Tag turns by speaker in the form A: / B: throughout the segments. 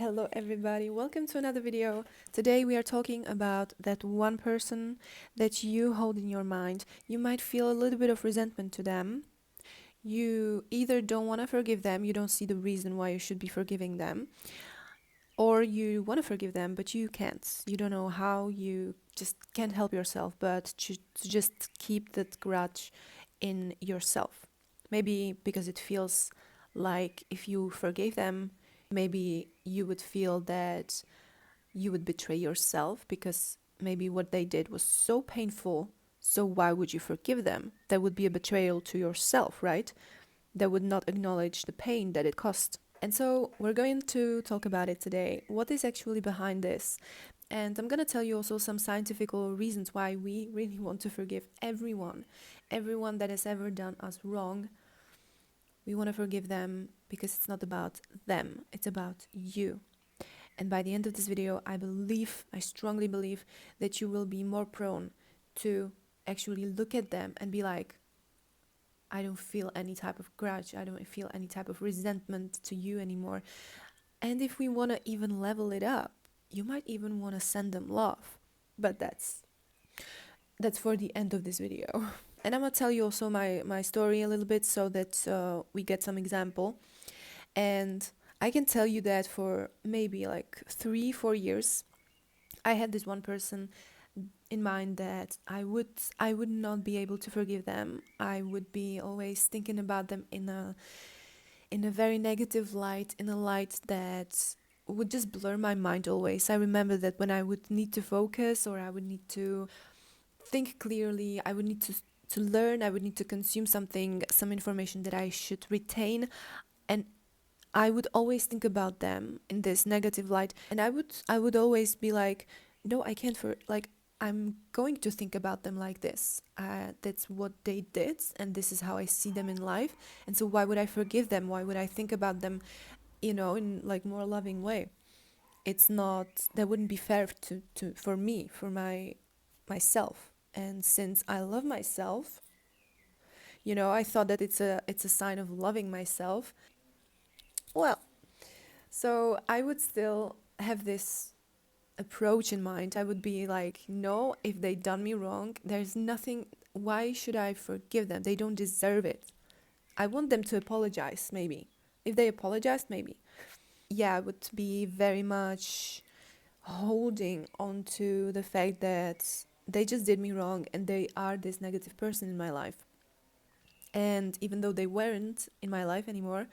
A: Hello everybody, welcome to another video. Today we are talking about that one person that you hold in your mind. You might feel a little bit of resentment to them. You either don't want to forgive them, you don't see the reason why you should be forgiving them, or you want to forgive them but you can't. You don't know how, you just can't help yourself but to just keep that grudge in yourself. Maybe because it feels like if you forgave them, maybe you would feel that you would betray yourself because maybe what they did was so painful. So why would you forgive them? That would be a betrayal to yourself, right? That would not acknowledge the pain that it cost. And so we're going to talk about it today. What is actually behind this? And I'm going to tell you also some scientific reasons why we really want to forgive everyone that has ever done us wrong. We want to forgive them because it's not about them, it's about you. And by the end of this video, I strongly believe that you will be more prone to actually look at them and be like, I don't feel any type of grudge, I don't feel any type of resentment to you anymore. And if we want to even level it up, you might even want to send them love. But that's for the end of this video. And I'm gonna tell you also my story a little bit so that we get some example. And I can tell you that for maybe like 3-4 years, I had this one person in mind that I would not be able to forgive them. I would be always thinking about them in a very negative light, in a light that would just blur my mind always. I remember that when I would need to focus or I would need to think clearly, I would need to learn, I would need to consume something, some information that I should retain, and I would always think about them in this negative light, and I would always be like, no, I can't I'm going to think about them like this. That's what they did, and this is how I see them in life. And so why would I forgive them? Why would I think about them, in like more loving way? It's not, that wouldn't be fair to for me, for myself. And since I love myself, I thought that it's a sign of loving myself. Well, so I would still have this approach in mind. I would be like, no, if they done me wrong, there's nothing, why should I forgive them? They don't deserve it. I want them to apologize, maybe. If they apologize, maybe. Yeah, I would be very much holding on to the fact that they just did me wrong and they are this negative person in my life. And even though they weren't in my life anymore,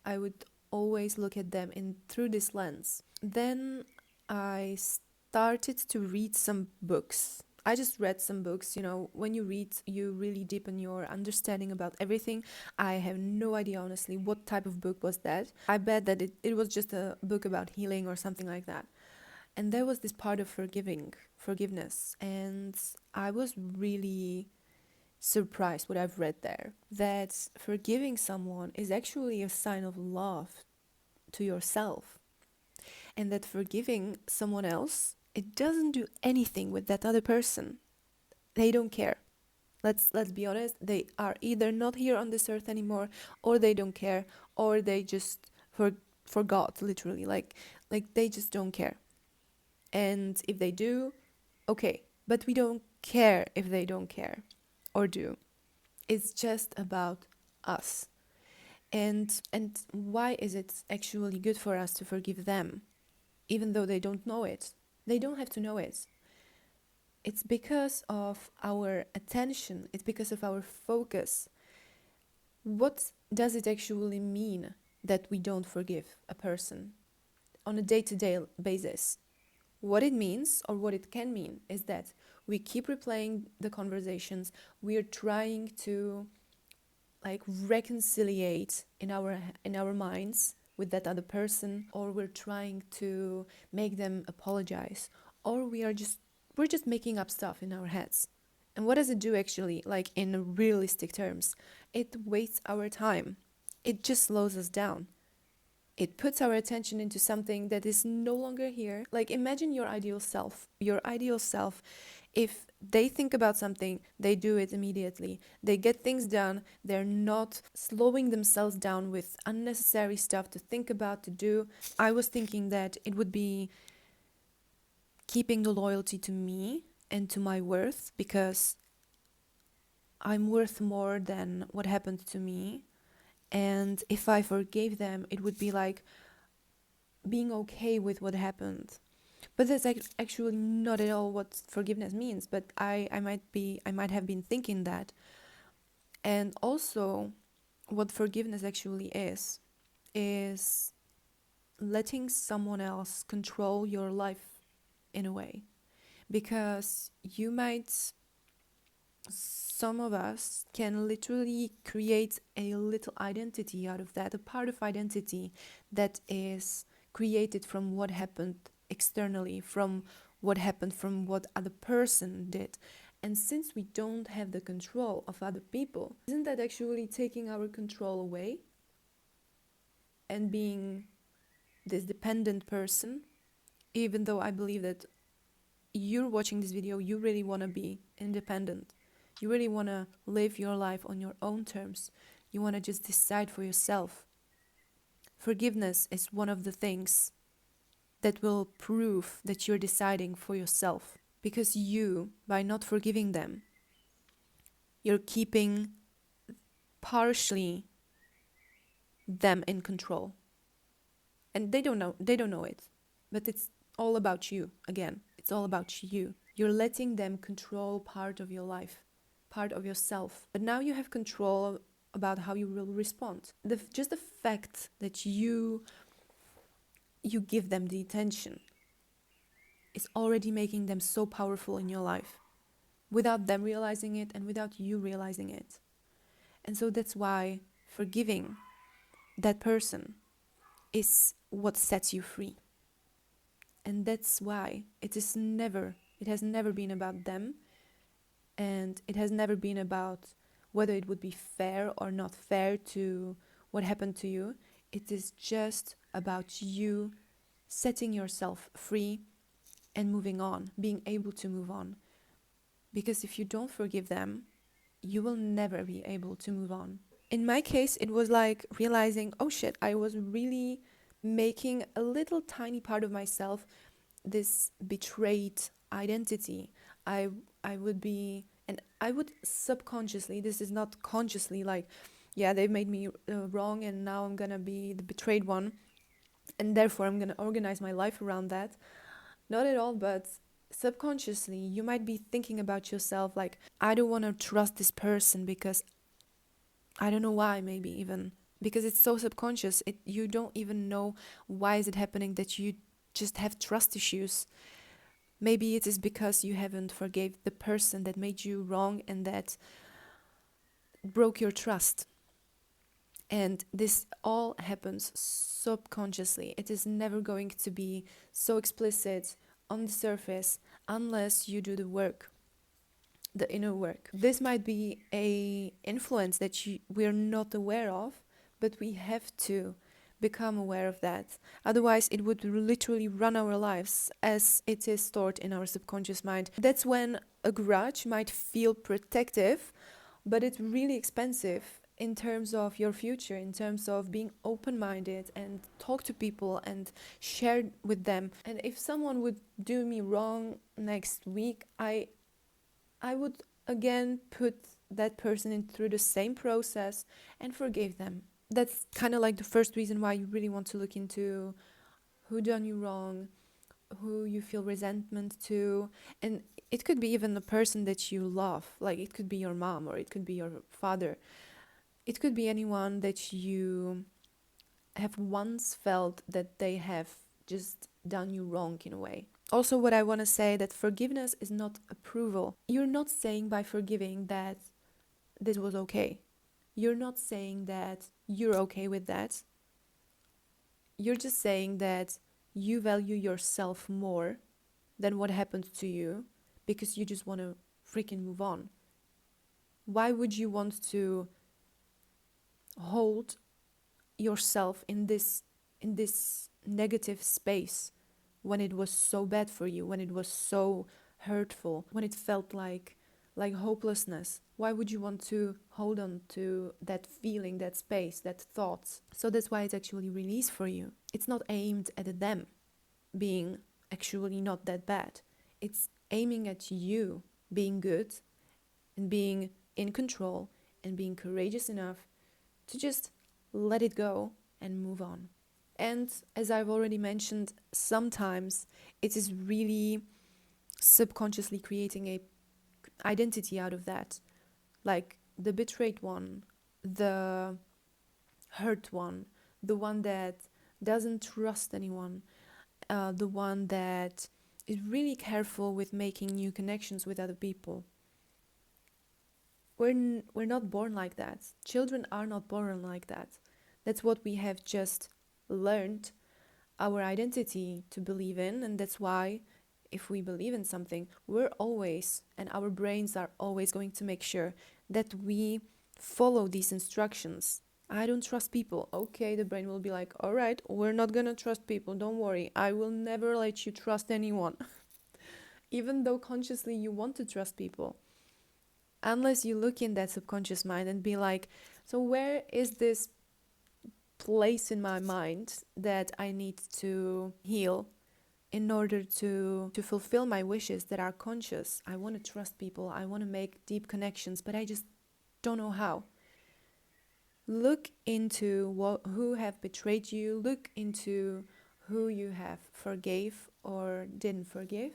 A: I would always look at them through this lens. Then I started to read some books. I just read some books. When you read, you really deepen your understanding about everything. I have no idea, honestly, what type of book was that. I bet that it was just a book about healing or something like that. And there was this part of forgiveness. And I was really surprised what I've read there, that forgiving someone is actually a sign of love to yourself, and that forgiving someone else, it doesn't do anything with that other person. They don't care. Let's be honest, they are either not here on this earth anymore, or they don't care, or they just forgot, literally, like they just don't care. And if they do, okay, but we don't care if they don't care or do. It's just about us. And why is it actually good for us to forgive them, even though they don't know it? They don't have to know it. It's because of our attention. It's because of our focus. What does it actually mean that we don't forgive a person on a day-to-day basis? What it means, or what it can mean, is that we keep replaying the conversations. We're trying to reconciliate in our minds with that other person, or we're trying to make them apologize, or we're just making up stuff in our heads. And what does it do actually, like in realistic terms? It wastes our time. It just slows us down. It puts our attention into something that is no longer here. Like, imagine your ideal self. Your ideal self If they think about something, they do it immediately. They get things done. They're not slowing themselves down with unnecessary stuff to think about, to do. I was thinking that it would be keeping the loyalty to me and to my worth, because I'm worth more than what happened to me. And if I forgave them, it would be like being okay with what happened. But that's actually not at all what forgiveness means. But I might have been thinking that. And also, what forgiveness actually is letting someone else control your life in a way. Because some of us can literally create a little identity out of that, a part of identity that is created from what happened externally, from what happened, from what other person did. And since we don't have the control of other people, isn't that actually taking our control away and being this dependent person? Even though I believe that you're watching this video, you really want to be independent. You really want to live your life on your own terms. You want to just decide for yourself. Forgiveness is one of the things that will prove that you're deciding for yourself. Because you, by not forgiving them, you're keeping partially them in control. And they don't know it. But it's all about you. Again, it's all about you. You're letting them control part of your life, part of yourself. But now you have control about how you will respond. Just the fact that you give them the attention is already making them so powerful in your life, without them realizing it and without you realizing it. And so that's why forgiving that person is what sets you free. And that's why it has never been about them, and it has never been about whether it would be fair or not fair to what happened to you. It is just about you setting yourself free and moving on, being able to move on. Because if you don't forgive them, you will never be able to move on. In my case, it was like realizing, oh shit, I was really making a little tiny part of myself this betrayed identity. I would be, and I would subconsciously, this is not consciously like, yeah, they've made me wrong and now I'm gonna be the betrayed one and therefore I'm gonna organize my life around that. Not at all, but subconsciously you might be thinking about yourself like, I don't want to trust this person because I don't know why, maybe even because it's so subconscious. You don't even know why is it happening, that you just have trust issues. Maybe it is because you haven't forgave the person that made you wrong and that broke your trust. And this all happens subconsciously. It is never going to be so explicit on the surface unless you do the work, the inner work. This might be a influence that we're not aware of, but we have to become aware of that. Otherwise, it would literally run our lives as it is stored in our subconscious mind. That's when a grudge might feel protective, but it's really expensive in terms of your future, in terms of being open-minded and talk to people and share with them. And if someone would do me wrong next week, I would again put that person in through the same process and forgive them. That's kind of like the first reason why you really want to look into who done you wrong, who you feel resentment to. And it could be even the person that you love, like it could be your mom or it could be your father. It could be anyone that you have once felt that they have just done you wrong in a way. Also, what I want to say, that forgiveness is not approval. You're not saying by forgiving that this was okay. You're not saying that you're okay with that. You're just saying that you value yourself more than what happened to you because you just want to freaking move on. Why would you want to hold yourself in this negative space when it was so bad for you, when it was so hurtful, when it felt like hopelessness. Why would you want to hold on to that feeling, that space, that thoughts? So that's why it's actually released for you. It's not aimed at them being actually not that bad. It's aiming at you being good and being in control and being courageous enough to just let it go and move on. And as I've already mentioned, sometimes it is really subconsciously creating a identity out of that, like the betrayed one, the hurt one, the one that doesn't trust anyone, the one that is really careful with making new connections with other people. We're not born like that. Children are not born like that. That's what we have just learned our identity to believe in, and that's why if we believe in something, we're always, and our brains are always going to make sure that we follow these instructions. I don't trust people. Okay, the brain will be like, all right, we're not gonna trust people. Don't worry. I will never let you trust anyone. Even though consciously you want to trust people. Unless you look in that subconscious mind and be like, so where is this place in my mind that I need to heal in order to fulfill my wishes that are conscious? I want to trust people. I want to make deep connections, but I just don't know how. Look into who have betrayed you. Look into who you have forgave or didn't forgive.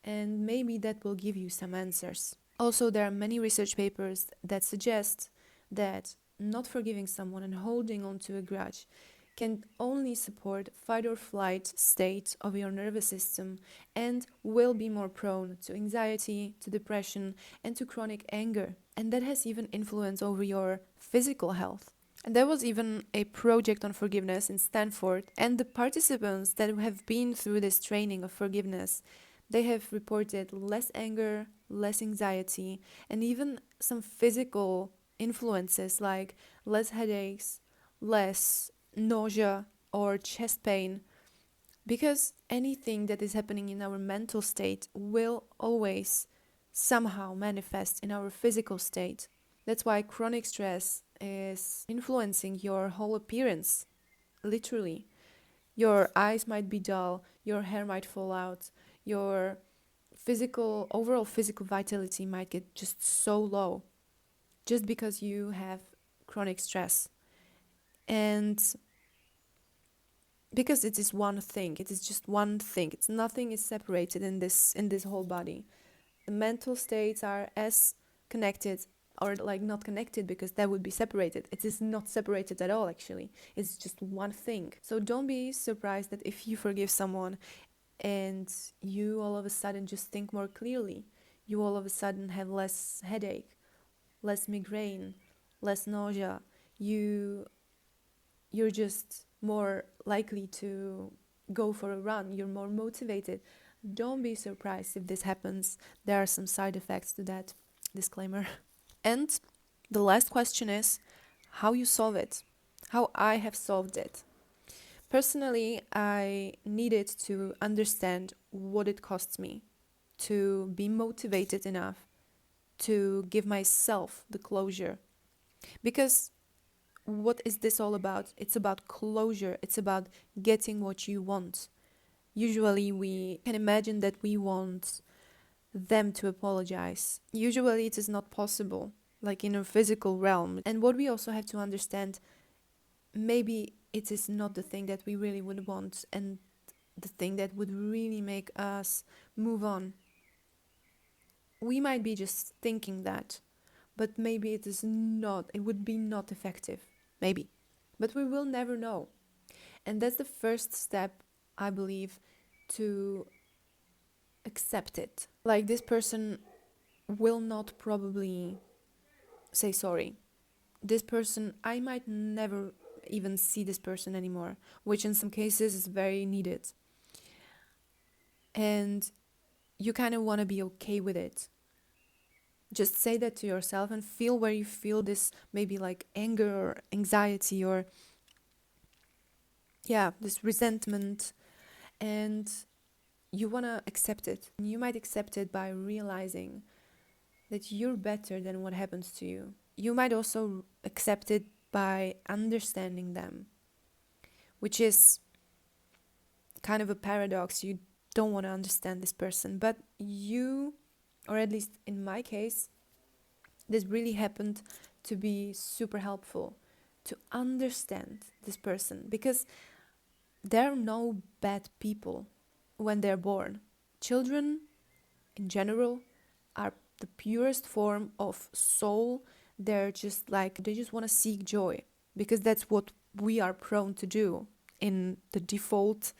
A: And maybe that will give you some answers. Also, there are many research papers that suggest that not forgiving someone and holding on to a grudge can only support fight or flight state of your nervous system and will be more prone to anxiety, to depression, and to chronic anger. And that has even influence over your physical health. And there was even a project on forgiveness in Stanford, and the participants that have been through this training of forgiveness, they have reported less anger, less anxiety, and even some physical influences like less headaches, less nausea or chest pain, because anything that is happening in our mental state will always somehow manifest in our physical state. That's why chronic stress is influencing your whole appearance, literally. Your eyes might be dull, your hair might fall out, your overall physical vitality might get just so low just because you have chronic stress. And because it is one thing, it is just one thing. It's nothing is separated in this whole body. The mental states are as connected, or like not connected because that would be separated. It is not separated at all, actually. It's just one thing. So don't be surprised that if you forgive someone and you all of a sudden just think more clearly, you all of a sudden have less headache, less migraine, less nausea, you're just more likely to go for a run, you're more motivated. Don't be surprised if this happens. There are some side effects to that. Disclaimer. And the last question is how you solve it, how I have solved it. Personally, I needed to understand what it costs me to be motivated enough to give myself the closure. Because what is this all about? It's about closure. It's about getting what you want. Usually we can imagine that we want them to apologize. Usually it is not possible, like in a physical realm. And what we also have to understand, maybe it is not the thing that we really would want and the thing that would really make us move on. We might be just thinking that, but maybe it is not, it would be not effective. Maybe. But we will never know. And that's the first step, I believe, to accept it. Like, this person will not probably say sorry. This person, I might never even see this person anymore, which in some cases is very needed. And you kind of want to be okay with it. Just say that to yourself and feel where you feel this, maybe like anger or anxiety or this resentment, and you want to accept it. You might accept it by realizing that you're better than what happens to you. You might also accept it by understanding them, which is kind of a paradox. You don't want to understand this person, but you, or at least in my case, this really happened to be super helpful to understand this person, because there are no bad people when they're born. Children in general are the purest form of soul. They're just like, they just want to seek joy, because that's what we are prone to do in the default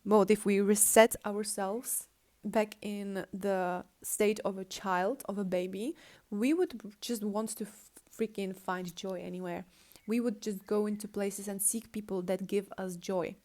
A: mode. If we reset ourselves back in the state of a child, of a baby, we would just want to freaking find joy anywhere. We would just go into places and seek people that give us joy.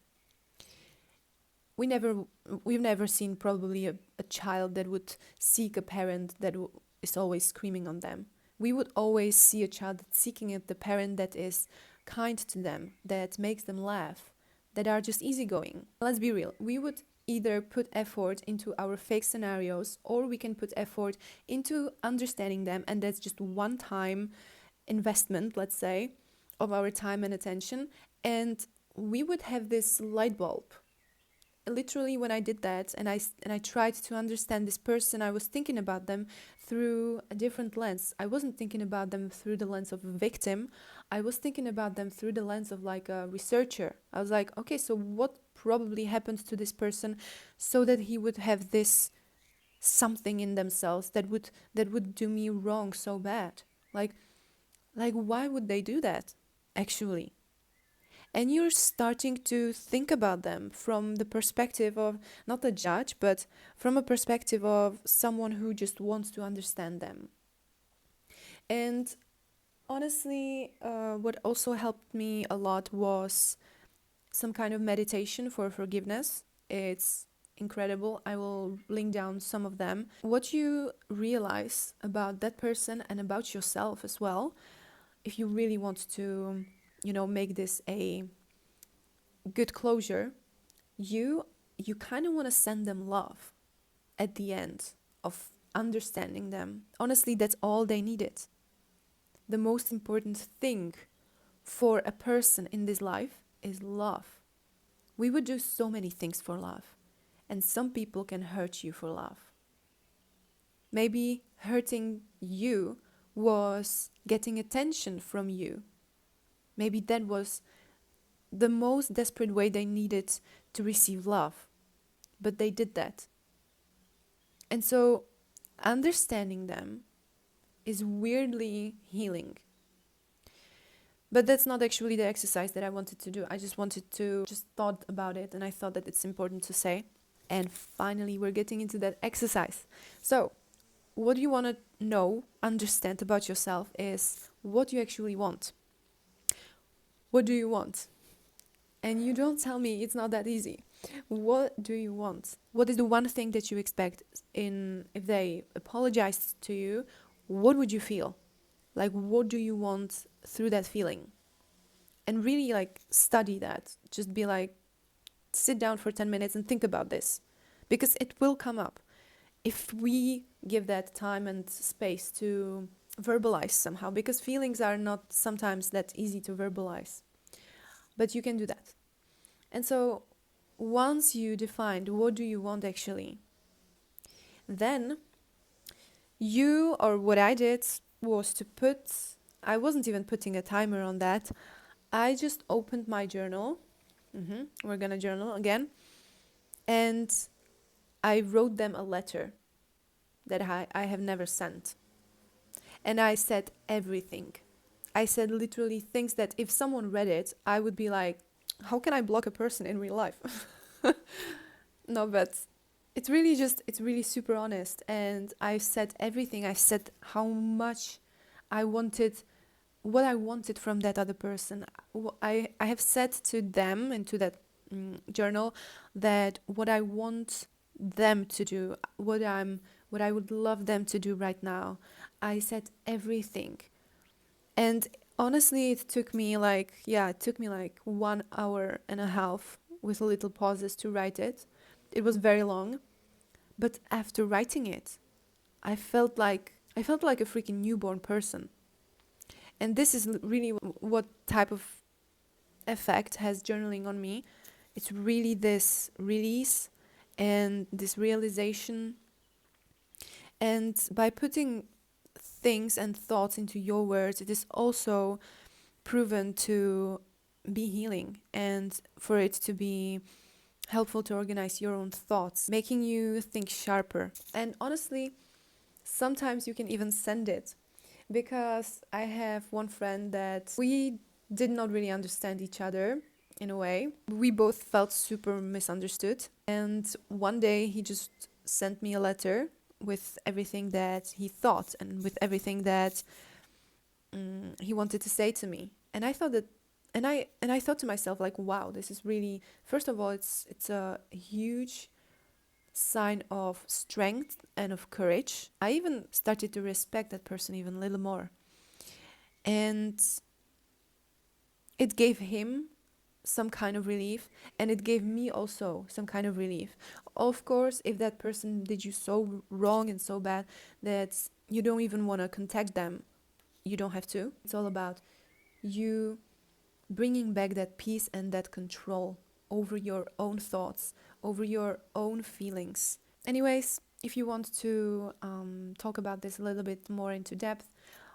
A: We've never seen probably a child that would seek a parent that is always screaming on them. We would always see a child that's seeking the parent that is kind to them, that makes them laugh, that are just easygoing. Let's be real. We would either put effort into our fake scenarios, or we can put effort into understanding them, and that's just one-time investment, let's say, of our time and attention, and we would have this light bulb. Literally, when I did that and I tried to understand this person, I was thinking about them through a different lens. I wasn't thinking about them through the lens of a victim. I was thinking about them through the lens of like a researcher. I was like, okay, so what probably happened to this person so that he would have this something in themselves that would do me wrong so bad? Like why would they do that actually? And you're starting to think about them from the perspective of not a judge, but from a perspective of someone who just wants to understand them. And honestly, what also helped me a lot was some kind of meditation for forgiveness. It's incredible. I will link down some of them. What you realize about that person and about yourself as well, if you really want to, make this a good closure, you kind of want to send them love at the end of understanding them. Honestly, that's all they needed. The most important thing for a person in this life is love. We would do so many things for love, and some people can hurt you for love. Maybe hurting you was getting attention from you. Maybe that was the most desperate way they needed to receive love. But they did that. And so understanding them is weirdly healing. But that's not actually the exercise that I wanted to do. I just thought about it, and I thought that it's important to say. And finally, we're getting into that exercise. So what you want to know, understand about yourself is what you actually want. What do you want? And you don't tell me, it's not that easy. What do you want? What is the one thing that you expect if they apologize to you? What would you feel? Like, what do you want through that feeling? And really, study that. Just be like, sit down for 10 minutes and think about this. Because it will come up. If we give that time and space to verbalize somehow, because feelings are not sometimes that easy to verbalize. But you can do that. And so once you defined what do you want actually, then what I did was I wasn't even putting a timer on that. I just opened my journal. We're gonna journal again. And I wrote them a letter that I have never sent. And I said everything. I said literally things that if someone read it, I would be like, how can I block a person in real life? No, but it's really super honest. And I said everything. I said how much I wanted, what I wanted from that other person. I have said to them and to that journal that what I want them to do, what I would love them to do right now. I said everything. And honestly, it took me like 1 hour and a half with little pauses to write it. It was very long. But after writing it, I felt like a freaking newborn person. And this is really what type of effect has journaling on me. It's really this release and this realization. And by putting things and thoughts into your words, it is also proven to be healing and for it to be helpful to organize your own thoughts, making you think sharper. And honestly, sometimes you can even send it, because I have one friend that we did not really understand each other in a way. We both felt super misunderstood. And one day he just sent me a letter with everything that he thought and with everything that he wanted to say to me. And I thought that and I thought to myself, like, wow, this is really, first of all, it's a huge sign of strength and of courage. I even started to respect that person even a little more. And it gave him some kind of relief, and it gave me also some kind of relief. Of course, if that person did you so wrong and so bad that you don't even want to contact them, you don't have to. It's all about you bringing back that peace and that control over your own thoughts, over your own feelings. Anyways, if you want to talk about this a little bit more into depth,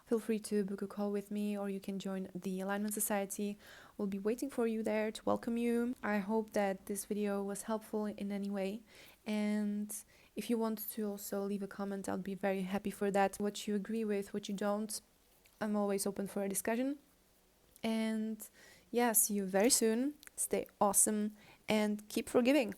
A: feel free to book a call with me, or you can join the Alignment Society. We'll be waiting for you there to welcome you. I hope that this video was helpful in any way. And if you want to also leave a comment, I'll be very happy for that. What you agree with, what you don't, I'm always open for a discussion. And yeah, see you very soon. Stay awesome and keep forgiving.